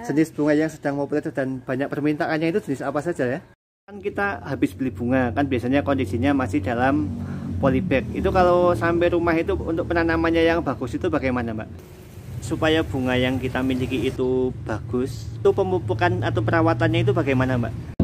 jenis bunga yang sedang populer dan banyak permintaannya itu jenis apa saja ya? Kan kita habis beli bunga, kan biasanya kondisinya masih dalam polybag. Itu kalau sampai rumah itu untuk penanamannya yang bagus itu bagaimana, Mbak? Supaya bunga yang kita miliki itu bagus, itu pemupukan atau perawatannya itu bagaimana, Mbak?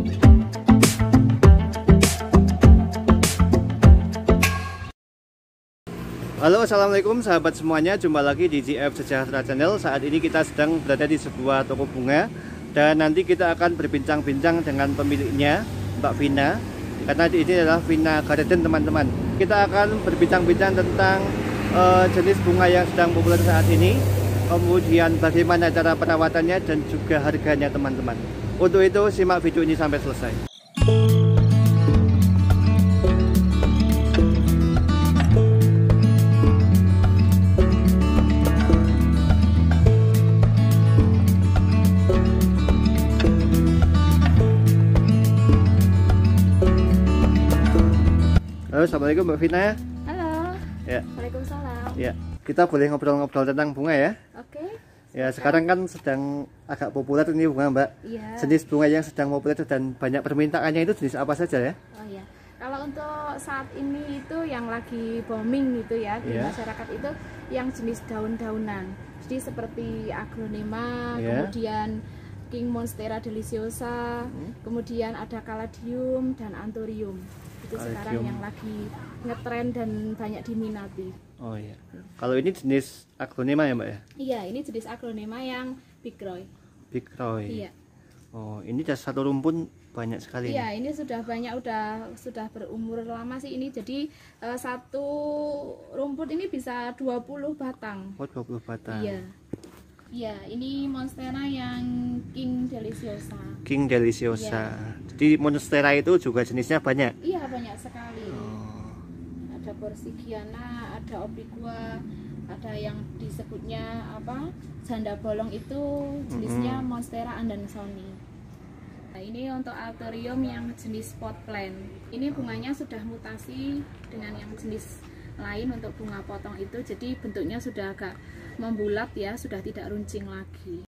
Halo, assalamualaikum sahabat semuanya, jumpa lagi di GF Sejahtera Channel. Saat ini kita sedang berada di sebuah toko bunga dan nanti kita akan berbincang-bincang dengan pemiliknya, Mbak Vina, karena ini adalah Vina Garden, teman-teman. Kita akan berbincang-bincang tentang jenis bunga yang sedang populer saat ini, kemudian bagaimana cara perawatannya dan juga harganya, teman-teman. Untuk itu simak video ini sampai selesai. Halo, assalamualaikum Mbak Vina. Halo. Ya. Waalaikumsalam. Ya, kita boleh ngobrol-ngobrol tentang bunga ya? Oke. Ya, sekarang kan sedang agak populer ini bunga, Mbak. Iya. Jenis bunga yang sedang populer dan banyak permintaannya itu jenis apa saja ya? Oh iya. Kalau untuk saat ini itu yang lagi booming itu ya di masyarakat itu yang jenis daun-daunan. Jadi seperti aglonema, kemudian King Monstera deliciosa, kemudian ada caladium dan anthurium. Itu sekarang yang lagi ngetren dan banyak diminati. Oh iya. Kalau ini jenis aglonema ya, Mbak ya? Iya, ini jenis aglonema yang Big Roy. Big Roy. Iya. Oh, ini satu rumpun banyak sekali. Iya, ini sudah banyak, sudah berumur lama sih ini. Jadi satu rumput ini bisa 20 batang. Oh, 20 batang. Iya. Iya, ini Monstera yang King Deliciosa. King Deliciosa. Jadi Monstera itu juga jenisnya banyak? Iya, banyak sekali. Ada Borsigiana, ada Obliqua, ada yang disebutnya apa? Janda bolong itu jenisnya Monstera Andansoni. Nah, ini untuk Anthurium yang jenis pot plant. Ini bunganya sudah mutasi dengan yang jenis lain untuk bunga potong itu, jadi bentuknya sudah agak membulat ya, sudah tidak runcing lagi.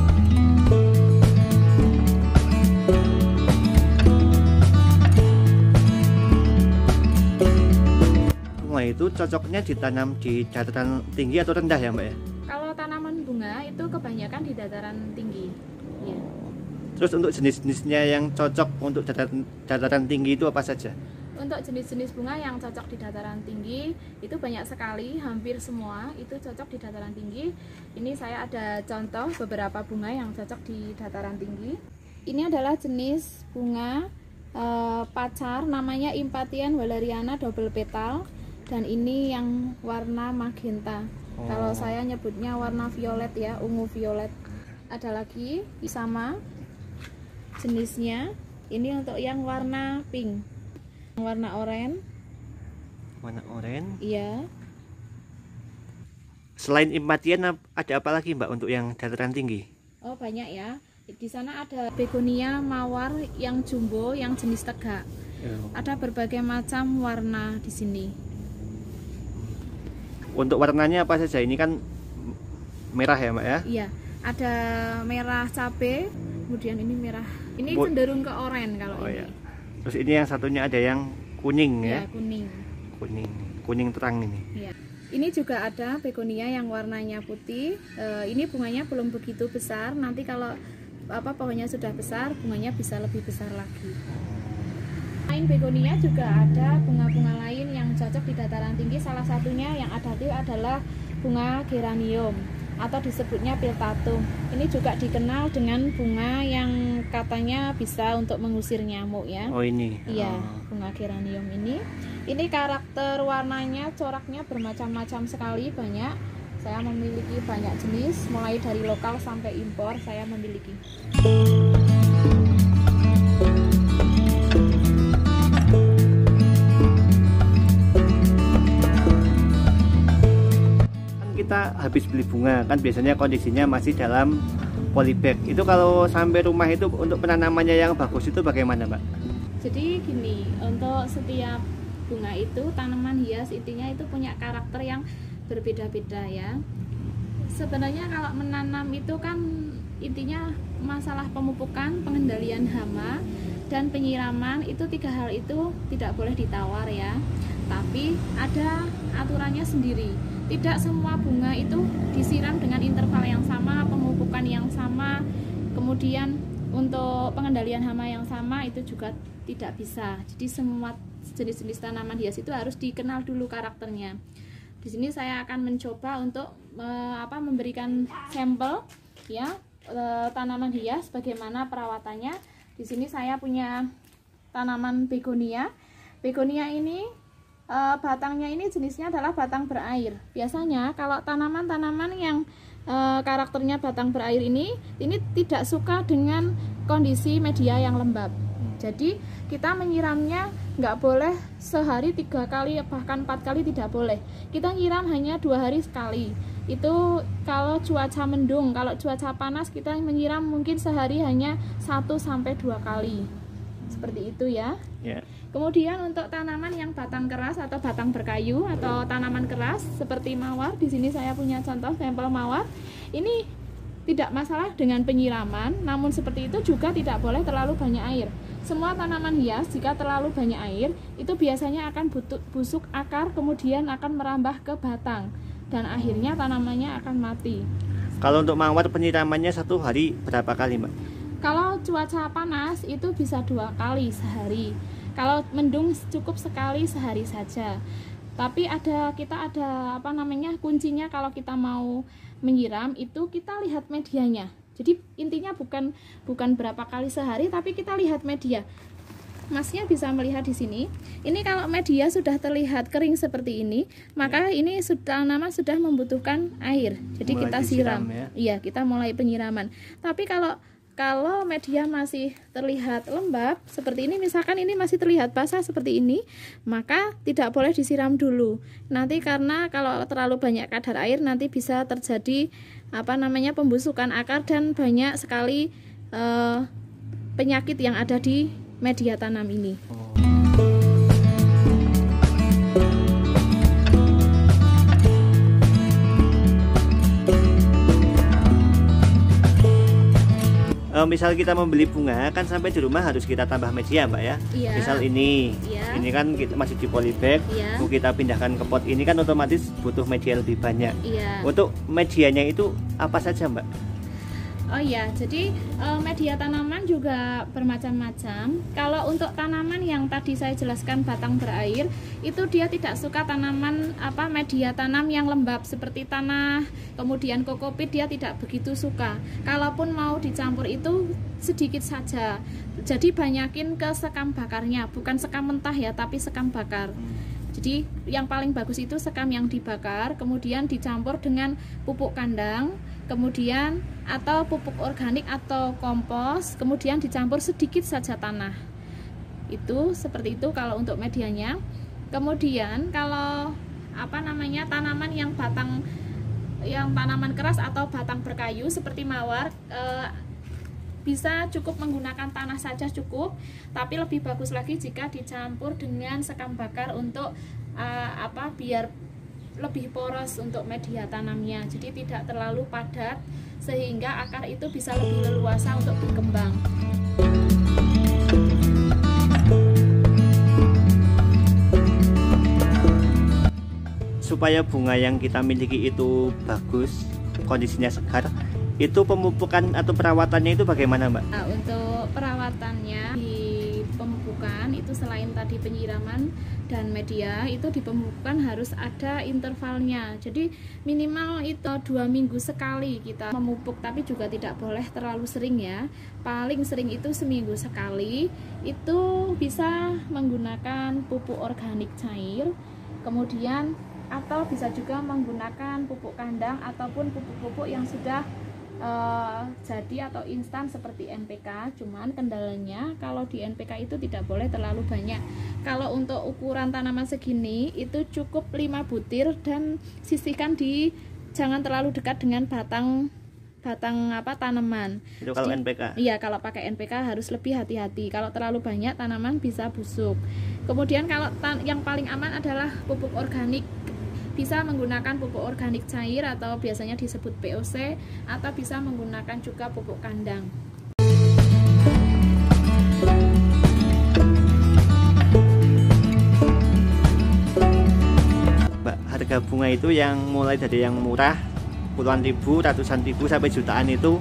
Bunga itu cocoknya ditanam di dataran tinggi atau rendah ya, Mbak ya? Kalau tanaman bunga itu kebanyakan di dataran tinggi ya. Terus untuk jenis-jenisnya yang cocok untuk dataran tinggi itu apa saja? Untuk jenis-jenis bunga yang cocok di dataran tinggi itu banyak sekali, hampir semua itu cocok di dataran tinggi. Ini saya ada contoh beberapa bunga yang cocok di dataran tinggi. Ini adalah jenis bunga pacar, namanya Impatiens Walleriana double petal, dan ini yang warna magenta. Kalau saya nyebutnya warna violet ya, ungu violet. Ada lagi sama jenisnya, ini untuk yang warna pink. Warna oranye. Warna oranye? Iya. Selain Impatiens ada apa lagi, Mbak, untuk yang dataran tinggi? Oh, banyak ya. Di sana ada begonia mawar yang jumbo yang jenis tegak. Ada berbagai macam warna di sini. Untuk warnanya apa saja? Ini kan merah ya, Mbak ya? Iya. Ada merah cabe, kemudian ini merah. Ini cenderung ke oranye kalau ini. Iya. Terus ini yang satunya ada yang kuning ya? Kuning. Kuning terang ini. Iya. Ini juga ada begonia yang warnanya putih. Ini bunganya belum begitu besar. Nanti kalau pohonnya sudah besar, bunganya bisa lebih besar lagi. Selain begonia juga ada bunga-bunga lain yang cocok di dataran tinggi. Salah satunya yang ada itu adalah bunga geranium atau disebutnya piltatum. Ini juga dikenal dengan bunga yang katanya bisa untuk mengusir nyamuk ya. Oh, ini. Iya, bunga geranium ini. Ini karakter warnanya, coraknya bermacam-macam sekali, banyak. Saya memiliki banyak jenis, mulai dari lokal sampai impor saya memiliki. Kita habis beli bunga, kan biasanya kondisinya masih dalam polybag. Itu kalau sampai rumah itu untuk penanamannya yang bagus itu bagaimana, Mbak? Jadi gini, untuk setiap bunga itu tanaman hias intinya itu punya karakter yang berbeda-beda ya. Sebenarnya kalau menanam itu kan intinya masalah pemupukan, pengendalian hama, dan penyiraman itu 3 hal itu tidak boleh ditawar ya. Tapi ada aturannya sendiri. Tidak semua bunga itu disiram dengan interval yang sama, pemupukan yang sama, kemudian untuk pengendalian hama yang sama itu juga tidak bisa. Jadi semua jenis-jenis tanaman hias itu harus dikenal dulu karakternya. Di sini saya akan mencoba untuk memberikan sampel ya tanaman hias bagaimana perawatannya. Di sini saya punya tanaman begonia. Begonia ini batangnya ini jenisnya adalah batang berair. Biasanya kalau tanaman-tanaman yang karakternya batang berair ini tidak suka dengan kondisi media yang lembab. Jadi kita menyiramnya nggak boleh sehari 3 kali bahkan 4 kali, tidak boleh. Kita nyiram hanya 2 hari sekali. Itu kalau cuaca mendung. Kalau cuaca panas kita menyiram mungkin sehari hanya 1 sampai 2 kali. Seperti itu ya. Kemudian untuk tanaman yang batang keras atau batang berkayu atau tanaman keras seperti mawar, di sini saya punya contoh sampel mawar. Ini tidak masalah dengan penyiraman, namun seperti itu juga tidak boleh terlalu banyak air. Semua tanaman hias jika terlalu banyak air itu biasanya akan busuk akar, kemudian akan merambah ke batang dan akhirnya tanamannya akan mati. Kalau untuk mawar penyiramannya 1 hari berapa kali, Mbak? Kalau cuaca panas itu bisa 2 kali sehari. Kalau mendung cukup sekali sehari saja. Tapi kita ada kuncinya kalau kita mau menyiram itu kita lihat medianya. Jadi intinya bukan berapa kali sehari, tapi kita lihat media. Masnya bisa melihat di sini. Ini kalau media sudah terlihat kering seperti ini, maka ini tanaman sudah membutuhkan air. Jadi mulai kita siram. Ya? Iya, kita mulai penyiraman. Tapi kalau media masih terlihat lembab seperti ini, misalkan ini masih terlihat basah seperti ini, maka tidak boleh disiram dulu. Nanti karena kalau terlalu banyak kadar air nanti bisa terjadi pembusukan akar dan banyak sekali penyakit yang ada di media tanam ini. Misal kita membeli bunga kan sampai di rumah harus kita tambah media, Mbak ya. Iya. Misal ini kan kita masih di polybag, mau kita pindahkan ke pot ini kan otomatis butuh media lebih banyak. Iya. Untuk medianya itu apa saja, Mbak? Oh iya, jadi media tanaman juga bermacam-macam. Kalau untuk tanaman yang tadi saya jelaskan batang berair, itu dia tidak suka tanaman media tanam yang lembab seperti tanah, kemudian kokopit dia tidak begitu suka. Kalaupun mau dicampur itu sedikit saja. Jadi banyakin ke sekam bakarnya, bukan sekam mentah ya, tapi sekam bakar. Jadi yang paling bagus itu sekam yang dibakar, kemudian dicampur dengan pupuk kandang, kemudian atau pupuk organik atau kompos, kemudian dicampur sedikit saja tanah. Itu seperti itu kalau untuk medianya. Kemudian kalau tanaman yang tanaman keras atau batang berkayu seperti mawar, bisa cukup menggunakan tanah saja cukup, tapi lebih bagus lagi jika dicampur dengan sekam bakar untuk biar lebih poros untuk media tanamnya, jadi tidak terlalu padat sehingga akar itu bisa lebih leluasa untuk berkembang. Supaya bunga yang kita miliki itu bagus, kondisinya segar, itu pemupukan atau perawatannya itu bagaimana, Mbak? Nah, untuk perawatannya di pemupukan itu selain tadi penyiraman dan media, itu di pemupukan harus ada intervalnya. Jadi minimal itu 2 minggu sekali kita memupuk, tapi juga tidak boleh terlalu sering ya. Paling sering itu seminggu sekali. Itu bisa menggunakan pupuk organik cair, kemudian atau bisa juga menggunakan pupuk kandang ataupun pupuk-pupuk yang sudah jadi atau instan seperti NPK. Cuman kendalanya kalau di NPK itu tidak boleh terlalu banyak. Kalau untuk ukuran tanaman segini itu cukup 5 butir dan sisihkan jangan terlalu dekat dengan batang tanaman. Itu kalau NPK? Iya, kalau pakai NPK harus lebih hati-hati. Kalau terlalu banyak tanaman bisa busuk. Kemudian kalau yang paling aman adalah pupuk organik bisa menggunakan pupuk organik cair atau biasanya disebut POC, atau bisa menggunakan juga pupuk kandang. Mbak, harga bunga itu yang mulai dari yang murah puluhan ribu, ratusan ribu sampai jutaan itu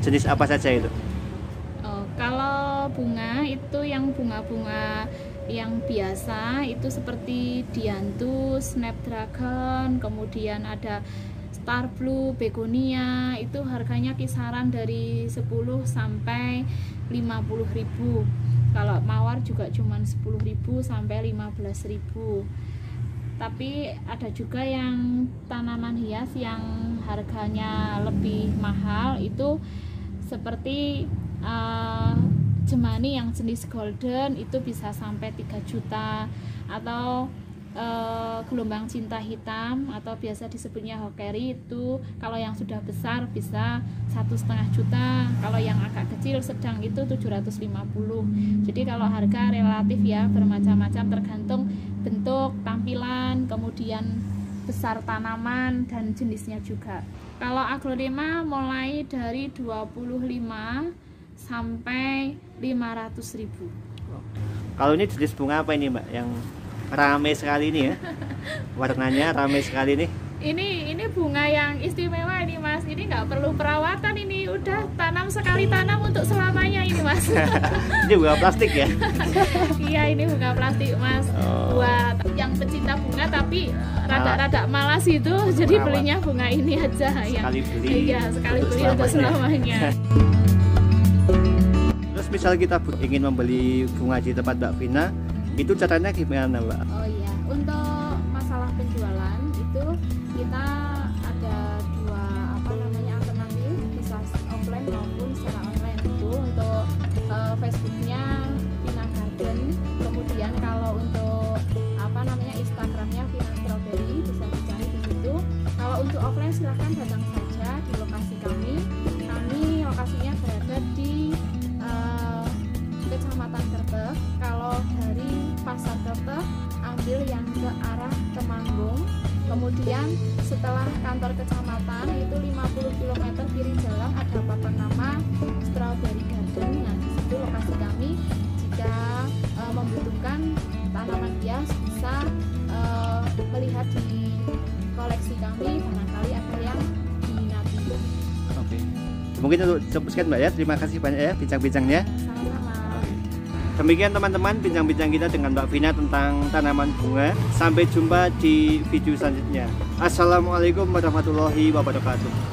jenis apa saja itu? Kalau bunga itu yang bunga-bunga yang biasa itu seperti dianthus, snapdragon, kemudian ada star blue, begonia, itu harganya kisaran dari 10 sampai 50.000. Kalau mawar juga cuma 10.000 sampai 15.000. Tapi ada juga yang tanaman hias yang harganya lebih mahal, itu seperti Jemani yang jenis golden itu bisa sampai 3 juta, atau gelombang cinta hitam atau biasa disebutnya hokeri itu kalau yang sudah besar bisa 1,5 juta, kalau yang agak kecil sedang itu 750. Jadi kalau harga relatif ya bermacam-macam tergantung bentuk, tampilan, kemudian besar tanaman dan jenisnya juga. Kalau aglonema mulai dari 25 sampai 500.000. Kalau ini jenis bunga apa ini Mbak yang rame sekali ini ya? Warnanya rame sekali nih. Ini bunga yang istimewa ini Mas. Ini nggak perlu perawatan, ini udah tanam sekali tanam untuk selamanya ini Mas. Ini bunga plastik ya? Iya, ini bunga plastik Mas. Buat yang pecinta bunga tapi rada-rada malas itu, jadi belinya bunga ini aja. Sekali beli. Iya, sekali beli untuk selamanya. Terus misal kita ingin membeli bunga di tempat Mbak Vina, itu caranya gimana Mbak? Oh iya, untuk masalah penjualan itu kita ada dua alternatif, bisa offline maupun secara online. Itu untuk Facebooknya Vina Garden, kemudian kalau untuk Instagramnya Vina Strawberry bisa dicari di situ. Kalau untuk offline silahkan datang saja di lokasi kami. Lokasinya berada di Kecamatan Kertek. Kalau dari Pasar Kertek ambil yang ke arah Temanggung, kemudian setelah kantor kecamatan itu 50 km kiri jalan ada papan nama Strawberry Garden. Nah, di situ lokasi kami. Jika membutuhkan tanaman hias bisa melihat di koleksi kami, barangkali ada yang diminati. Oke. Mungkin untuk cukup sekian Mbak ya. Terima kasih banyak ya bincang-bincangnya. Sama-sama. Demikian teman-teman bincang-bincang kita dengan Mbak Vina tentang tanaman bunga. Sampai jumpa di video selanjutnya. Assalamualaikum warahmatullahi wabarakatuh.